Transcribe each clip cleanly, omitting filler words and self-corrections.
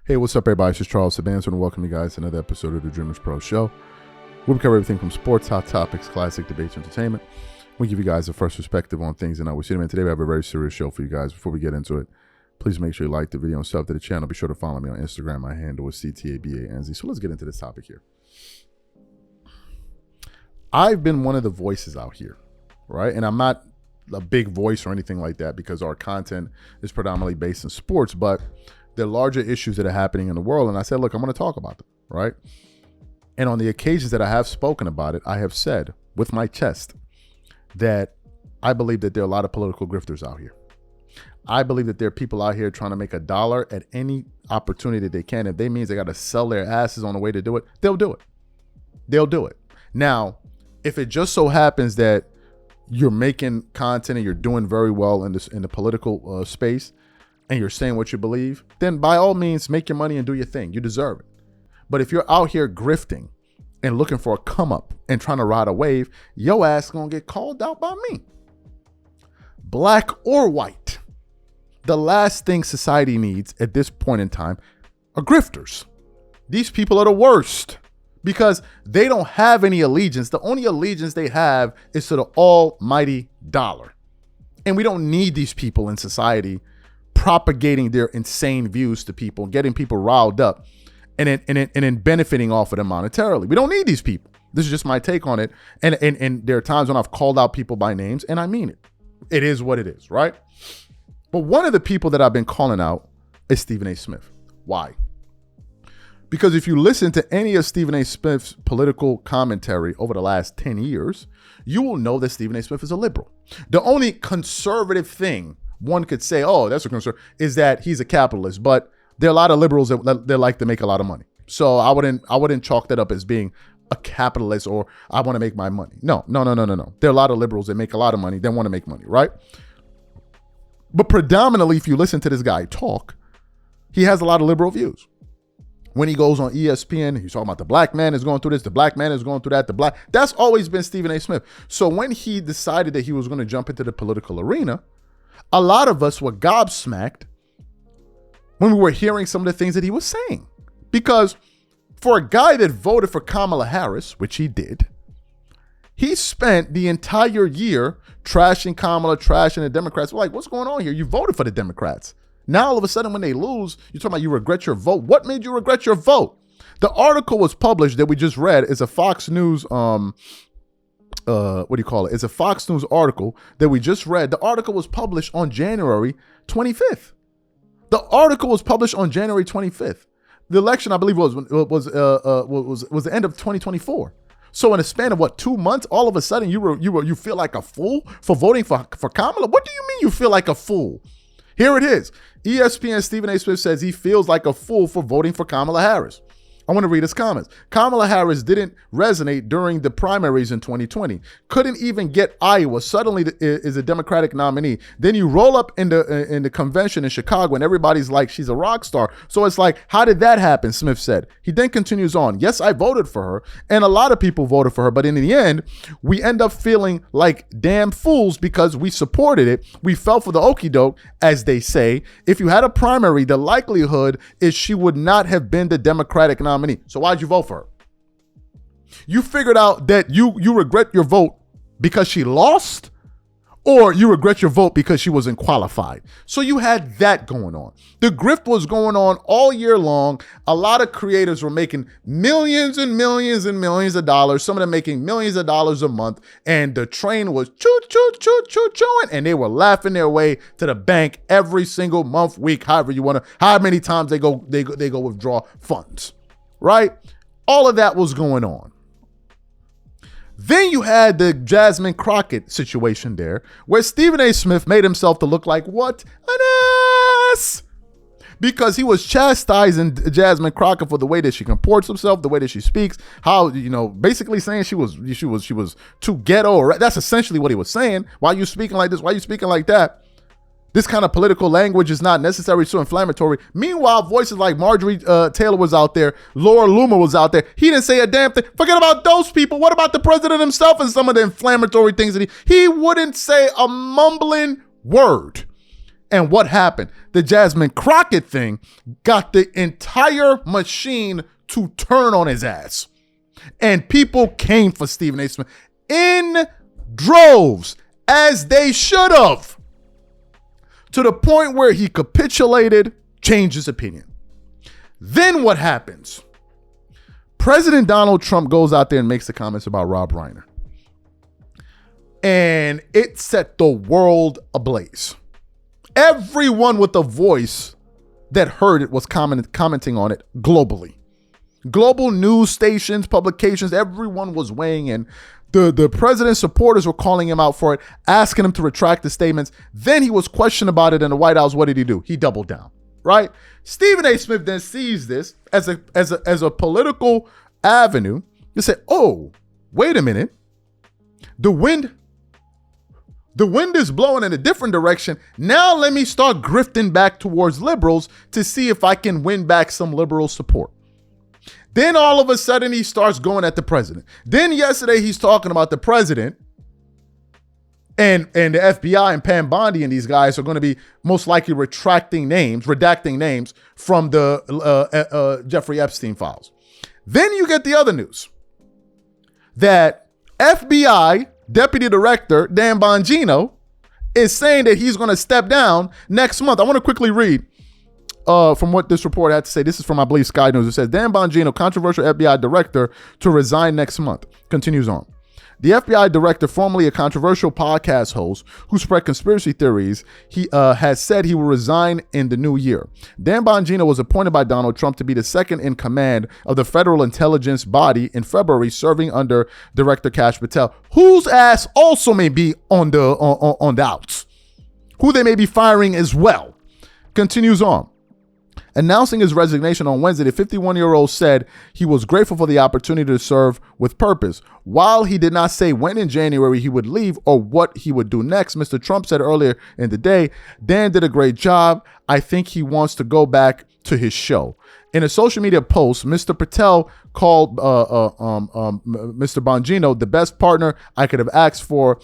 Hey, what's up, everybody? It's just Charles Sabanzo, and welcome you guys to another episode of the DREAMERSPRO show. We cover everything from sports, hot topics, classic debates, entertainment. We give you guys a fresh perspective on things, and we see them. And today we have a very serious show for you guys. Before we get into it, please make sure you like the video and sub to the channel. Be sure to follow me on Instagram. My handle is CTABANZ. So let's get into this topic here. I've been one of the voices out here, right? And I'm not a big voice or anything like that because our content is predominantly based in sports, but there are larger issues that are happening in the world. And I said, look, I'm going to talk about them, right? And on the occasions that I have spoken about it, I have said with my chest that I believe that there are a lot of political grifters out here. I believe that there are people out here trying to make $1 at any opportunity that they can. If they means they got to sell their asses on the way to do it, they'll do it. They'll do it. Now, if it just so happens that you're making content and you're doing very well in the political space and you're saying what you believe, then by all means, make your money and do your thing. You deserve it. But if you're out here grifting and looking for a come up and trying to ride a wave, your ass gonna get called out by me. Black or white. The last thing society needs at this point in time are grifters. These people are the worst because they don't have any allegiance. The only allegiance they have is to the almighty dollar. And we don't need these people in society propagating their insane views to people, getting people riled up, and then benefiting off of them monetarily. We don't need these people. This is just my take on it. And there are times when I've called out people by names, and I mean it. It is what it is, right? But one of the people that I've been calling out is Stephen A. Smith. Why? Because if you listen to any of Stephen A. Smith's political commentary over the last 10 years, you will know that Stephen A. Smith is a liberal. The only conservative thing one could say, oh, that's a concern, is that he's a capitalist. But there are a lot of liberals that like to make a lot of money. So I wouldn't chalk that up as being a capitalist or I want to make my money. No. There are a lot of liberals that make a lot of money, that want to make money, right? But predominantly, if you listen to this guy talk, he has a lot of liberal views. When he goes on ESPN, he's talking about the black man is going through this, the black man is going through that, that's always been Stephen A. Smith. So when he decided that he was going to jump into the political arena, a lot of us were gobsmacked when we were hearing some of the things that he was saying. Because for a guy that voted for Kamala Harris, which he did, he spent the entire year trashing Kamala, trashing the Democrats. We're like, what's going on here? You voted for the Democrats. Now, all of a sudden, when they lose, you're talking about you regret your vote. What made you regret your vote? The article was published that we just read. It's a Fox News, It's a Fox News article that we just read. The article was published on January 25th. The article was published on January 25th. The election, I believe, was the end of 2024. So in a span of 2 months, all of a sudden you feel like a fool for voting for Kamala? What do you mean you feel like a fool? Here it is. ESPN Stephen A. Smith says he feels like a fool for voting for Kamala Harris. I want to read his comments. Kamala Harris didn't resonate during the primaries in 2020. Couldn't even get Iowa. Suddenly is a Democratic nominee. Then you roll up in the convention in Chicago and everybody's like, she's a rock star. So it's like, how did that happen? Smith said. He then continues on. Yes, I voted for her and a lot of people voted for her. But in the end, we end up feeling like damn fools because we supported it. We fell for the okie doke, as they say. If you had a primary, the likelihood is she would not have been the Democratic nominee. So why'd you vote for her? You figured out that you regret your vote because she lost, or you regret your vote because she wasn't qualified. So you had that going on. The grift was going on all year long. A lot of creators were making millions and millions and millions of dollars. Some of them making millions of dollars a month. And the train was choo-chooing. And they were laughing their way to the bank every single month, week, however many times they go withdraw funds. Right? All of that was going on. Then you had the Jasmine Crockett situation there, where Stephen A. Smith made himself to look like what? An ass! Because he was chastising Jasmine Crockett for the way that she comports herself, the way that she speaks, how, basically saying she was too ghetto. That's essentially what he was saying. Why are you speaking like this? Why are you speaking like that? This kind of political language is not necessary, so inflammatory. Meanwhile, voices like Marjorie Taylor was out there, Laura Loomer was out there. He didn't say a damn thing. Forget about those people. What about the president himself and some of the inflammatory things that he wouldn't say a mumbling word. And what happened? The Jasmine Crockett thing got the entire machine to turn on his ass. And people came for Stephen A. Smith in droves, as they should have, to the point where he capitulated, changed his opinion. Then what happens? President Donald Trump goes out there and makes the comments about Rob Reiner. And it set the world ablaze. Everyone with a voice that heard it was commenting on it globally. Global news stations, publications, everyone was weighing in. The president's supporters were calling him out for it, asking him to retract the statements. Then he was questioned about it in the White House. What did he do? He doubled down, right? Stephen A. Smith then sees this as a political avenue to say, oh, wait a minute. The wind is blowing in a different direction. Now let me start grifting back towards liberals to see if I can win back some liberal support. Then all of a sudden he starts going at the president. Then yesterday he's talking about the president and the FBI and Pam Bondi and these guys are going to be most likely redacting names from the Jeffrey Epstein files. Then you get the other news that FBI Deputy Director Dan Bongino is saying that he's going to step down next month. I want to quickly read from what this report had to say. This is from, I believe, Sky News. It says, Dan Bongino, controversial FBI director, to resign next month. Continues on. The FBI director, formerly a controversial podcast host who spread conspiracy theories, he has said he will resign in the new year. Dan Bongino was appointed by Donald Trump to be the second in command of the federal intelligence body in February, serving under Director Kash Patel, whose ass also may be on the outs, who they may be firing as well. Continues on. Announcing his resignation on Wednesday, the 51-year-old said he was grateful for the opportunity to serve with purpose. While he did not say when in January he would leave or what he would do next, Mr. Trump said earlier in the day, Dan did a great job. I think he wants to go back to his show. In a social media post, Mr. Patel called Mr. Bongino the best partner I could have asked for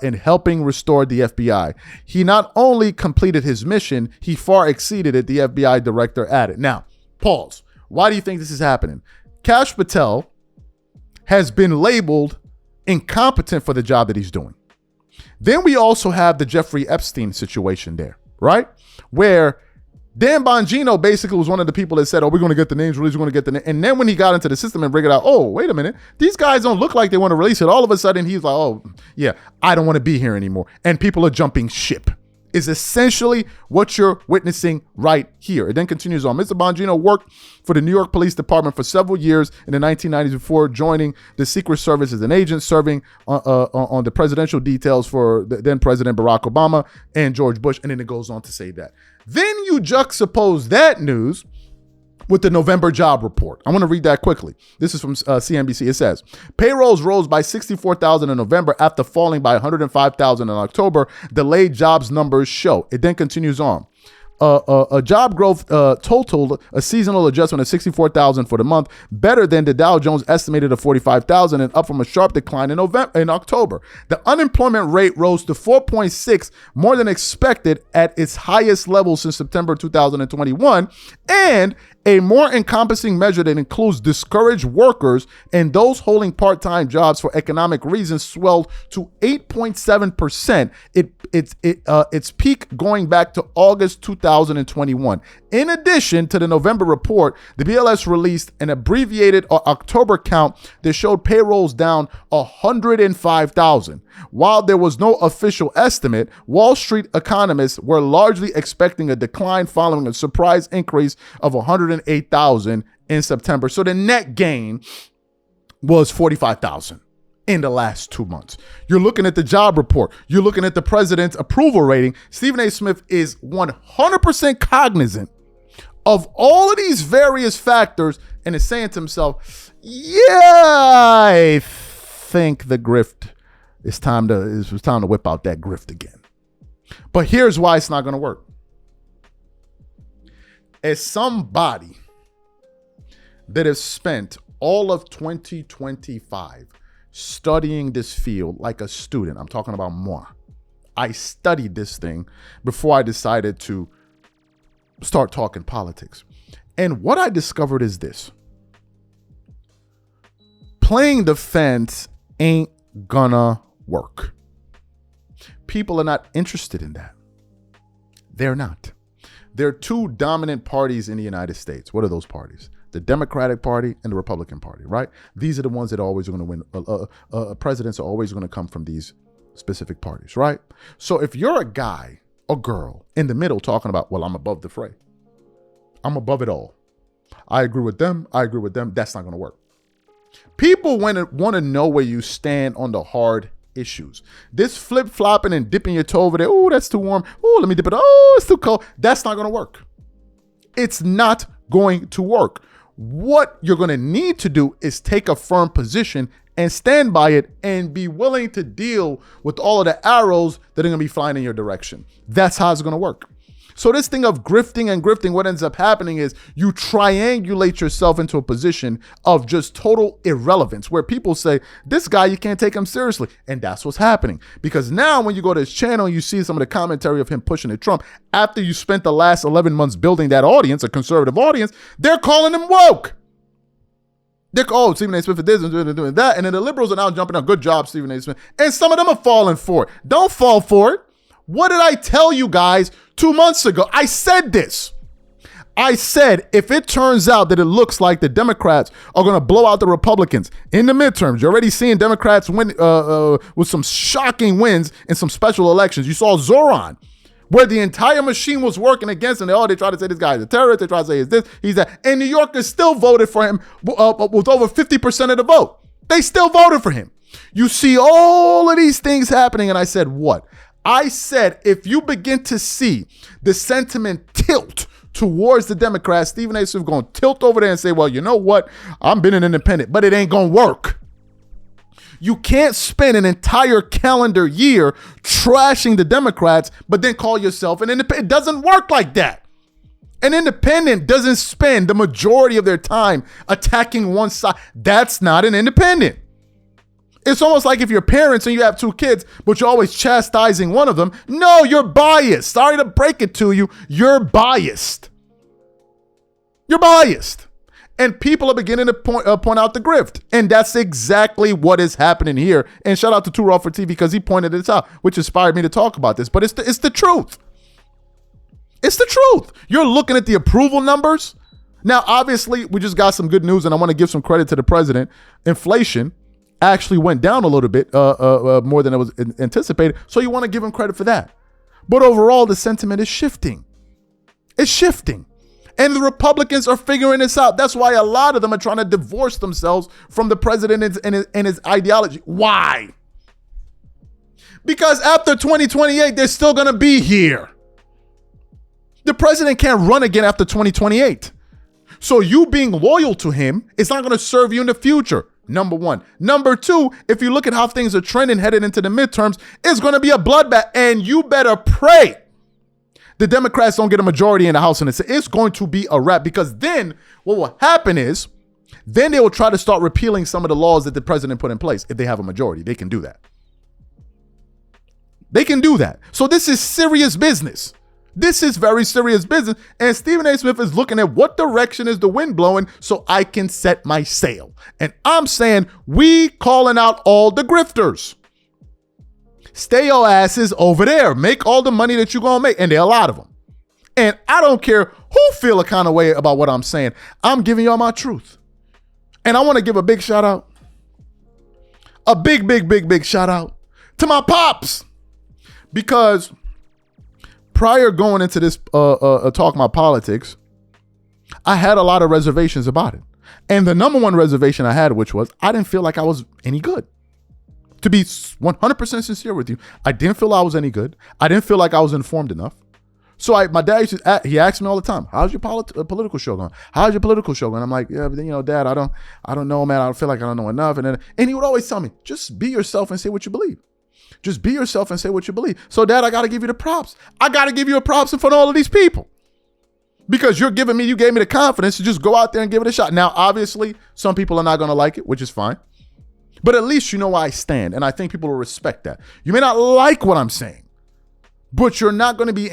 in helping restore the FBI. He not only completed his mission, he far exceeded it, the FBI director added. Now, pause. Why do you think this is happening? Kash Patel has been labeled incompetent for the job that he's doing. Then we also have the Jeffrey Epstein situation there, right? Where Dan Bongino basically was one of the people that said, oh, we're going to get the names released, we're going to get the name. And then when he got into the system and figured out, oh, wait a minute, these guys don't look like they want to release it. All of a sudden, he's like, oh, yeah, I don't want to be here anymore. And people are jumping ship. Is essentially what you're witnessing right here. It then continues on. Mr. Bongino worked for the New York Police Department for several years in the 1990s before joining the Secret Service as an agent, serving on the presidential details for the then President Barack Obama and George Bush. And then it goes on to say that. Then you juxtapose that news with the November job report. I want to read that quickly. This is from CNBC. It says, payrolls rose by 64,000 in November after falling by 105,000 in October. Delayed jobs numbers show. It then continues on. A job growth totaled a seasonal adjustment of 64,000 for the month, better than the Dow Jones estimated of 45,000 and up from a sharp decline in October. The unemployment rate rose to 4.6, more than expected at its highest level since September 2021, and a more encompassing measure that includes discouraged workers and those holding part-time jobs for economic reasons swelled to 8.7%. Its peak going back to August 2021. In addition to the November report, the BLS released an abbreviated October count that showed payrolls down 105,000. While there was no official estimate, Wall Street economists were largely expecting a decline following a surprise increase of 108,000 in September. So the net gain was 45,000 in the last 2 months. You're looking at the job report. You're looking at the president's approval rating. Stephen A. Smith is 100% cognizant of all of these various factors and is saying to himself, yeah, I think the grift it's time to whip out that grift again. But here's why it's not going to work. As somebody that has spent all of 2025 studying this field like a student, I'm talking about moi. I studied this thing before I decided to start talking politics. And what I discovered is this. Playing defense ain't gonna work. People are not interested in that. They're not. There are two dominant parties in the United States. What are those parties? The Democratic Party and the Republican Party, right? These are the ones that are always going to win. Presidents are always going to come from these specific parties, right? So if you're a guy or girl in the middle talking about, well, I'm above the fray, I'm above it all, I agree with them, that's not going to work. People want to know where you stand on the hard issues. This flip-flopping and dipping your toe over there, oh, that's too warm, oh, let me dip it, oh, it's too cold, that's not going to work. It's not going to work. What you're going to need to do is take a firm position and stand by it and be willing to deal with all of the arrows that are going to be flying in your direction. That's how it's going to work. So this thing of grifting, what ends up happening is you triangulate yourself into a position of just total irrelevance where people say, this guy, you can't take him seriously. And that's what's happening. Because now when you go to his channel, you see some of the commentary of him pushing at Trump. After you spent the last 11 months building that audience, a conservative audience, they're calling him woke. They're Stephen A. Smith for this and doing that. And then the liberals are now jumping on, good job, Stephen A. Smith. And some of them are falling for it. Don't fall for it. What did I tell you guys 2 months ago? I said this. I said, if it turns out that it looks like the Democrats are going to blow out the Republicans in the midterms, you're already seeing Democrats win with some shocking wins in some special elections. You saw Zoran, where the entire machine was working against him. They try to say this guy's a terrorist. They try to say he's this, he's that. And New Yorkers still voted for him with over 50% of the vote. They still voted for him. You see all of these things happening. And I said, what? I said, if you begin to see the sentiment tilt towards the Democrats, Stephen A. Smith going to tilt over there and say, well, you know what? I've been an independent, but it ain't going to work. You can't spend an entire calendar year trashing the Democrats, but then call yourself an independent. It doesn't work like that. An independent doesn't spend the majority of their time attacking one side. That's not an independent. It's almost like if you're parents and you have two kids, but you're always chastising one of them. No, you're biased. Sorry to break it to you. You're biased. You're biased. And people are beginning to point out the grift. And that's exactly what is happening here. And shout out to Too Raw for TV because he pointed this out, which inspired me to talk about this. But it's the truth. It's the truth. You're looking at the approval numbers. Now, obviously, we just got some good news, and I want to give some credit to the president. Inflation actually went down a little bit more than it was anticipated. So you want to give him credit for that. But overall, the sentiment is shifting. It's shifting. And the Republicans are figuring this out. That's why a lot of them are trying to divorce themselves from the president and his ideology. Why? Because after 2028, they're still going to be here. The president can't run again after 2028. So you being loyal to him is not going to serve you in the future. Number one. Number two, if you look at how things are trending headed into the midterms, it's going to be a bloodbath. And you better pray the Democrats don't get a majority in the House. And it's going to be a wrap, because then what will happen is then they will try to start repealing some of the laws that the president put in place. If they have a majority, they can do that. They can do that. So this is serious business. This is very serious business. And Stephen A. Smith is looking at what direction is the wind blowing so I can set my sail. And I'm saying we calling out all the grifters. Stay your asses over there. Make all the money that you're going to make. And there are a lot of them. And I don't care who feel a kind of way about what I'm saying. I'm giving y'all my truth. And I want to give a big shout out. A big shout out to my pops. Because prior going into this talk about politics, I had a lot of reservations about it. And the number one reservation I had, which was I didn't feel like I was any good. To be 100% sincere with you, I didn't feel I was any good. I didn't feel like I was informed enough. So my dad he asked me all the time, how's your political show going? How's your political show going? I'm like, yeah, but Dad, I don't know, man. I don't feel like I don't know enough. And he would always tell me, just be yourself and say what you believe. Just be yourself and say what you believe. So, Dad, I got to give you the props. I got to give you a props in front of all of these people. Because you gave me the confidence to just go out there and give it a shot. Now, obviously, some people are not going to like it, which is fine. But at least you know where I stand. And I think people will respect that. You may not like what I'm saying, But you're not going to be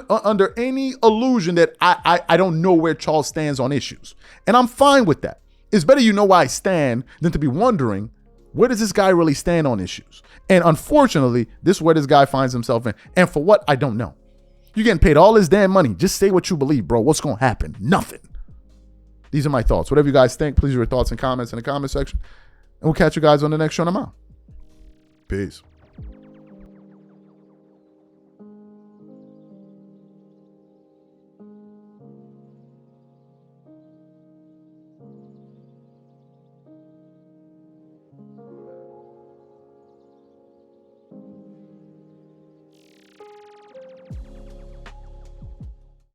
under any illusion that I don't know where Charles stands on issues. And I'm fine with that. It's better you know where I stand than to be wondering, where does this guy really stand on issues? And unfortunately, this is where this guy finds himself in. And for what? I don't know. You're getting paid all this damn money. Just say what you believe, bro. What's going to happen? Nothing. These are my thoughts. Whatever you guys think, please leave your thoughts and comments in the comment section. And we'll catch you guys on the next show. I'm out. Peace.